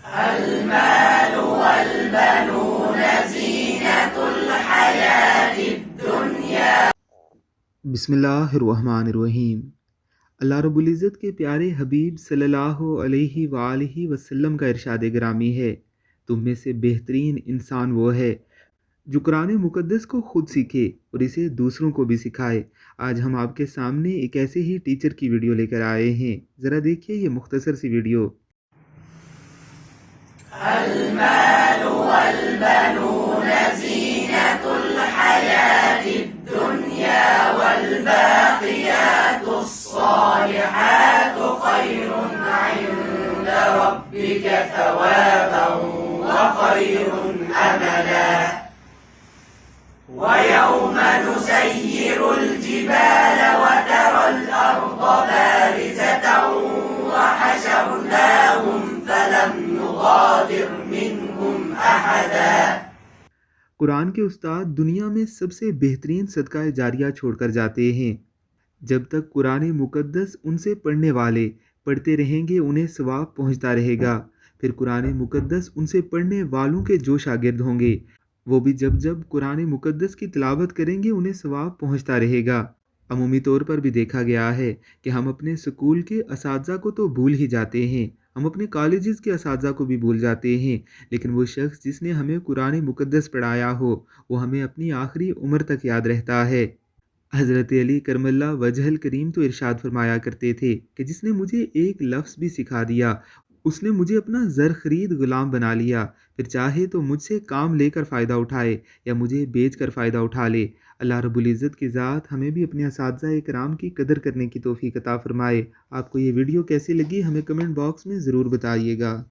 المال والبنون زینة الحیاة الدنیا۔ بسم اللہ الرحمن الرحیم۔ اللہ رب العزت کے پیارے حبیب صلی اللہ علیہ وآلہ وسلم کا ارشاد گرامی ہے، تم میں سے بہترین انسان وہ ہے جو قرآن مقدس کو خود سیکھے اور اسے دوسروں کو بھی سکھائے۔ آج ہم آپ کے سامنے ایک ایسے ہی ٹیچر کی ویڈیو لے کر آئے ہیں، ذرا دیکھیے یہ مختصر سی ویڈیو۔ المال والبنون زینة الحیاة الدنیا والباقیات الصالحات خیر عند ربک ثوابا وخیر املا ويوم نسير الجبال وترى الأرض بارزة وحشرناهم فلم نغادر منهم أحدا۔ قرآن کے استاد دنیا میں سب سے بہترین صدقہ جاریہ چھوڑ کر جاتے ہیں۔ جب تک قرآن مقدس ان سے پڑھنے والے پڑھتے رہیں گے انہیں ثواب پہنچتا رہے گا، پھر قرآن مقدس ان سے پڑھنے والوں کے جو شاگرد ہوں گے وہ بھی جب جب قرآن مقدس کی تلاوت کریں گے انہیں ثواب پہنچتا رہے گا۔ عمومی طور پر بھی دیکھا گیا ہے کہ ہم اپنے اسکول کے اساتذہ کو تو بھول ہی جاتے ہیں، ہم اپنے کالجز کے اساتذہ کو بھی بھول جاتے ہیں، لیکن وہ شخص جس نے ہمیں قرآن مقدس پڑھایا ہو وہ ہمیں اپنی آخری عمر تک یاد رہتا ہے۔ حضرت علی کرم اللہ وجہ الکریم تو ارشاد فرمایا کرتے تھے کہ جس نے مجھے ایک لفظ بھی سکھا دیا اس نے مجھے اپنا زر خرید غلام بنا لیا، پھر چاہے تو مجھ سے کام لے کر فائدہ اٹھائے یا مجھے بیچ کر فائدہ اٹھا لے۔ اللہ رب العزت کی ذات ہمیں بھی اپنے اساتذہ کرام کی قدر کرنے کی توفیق عطا فرمائے۔ آپ کو یہ ویڈیو کیسی لگی ہمیں کمنٹ باکس میں ضرور بتائیے گا۔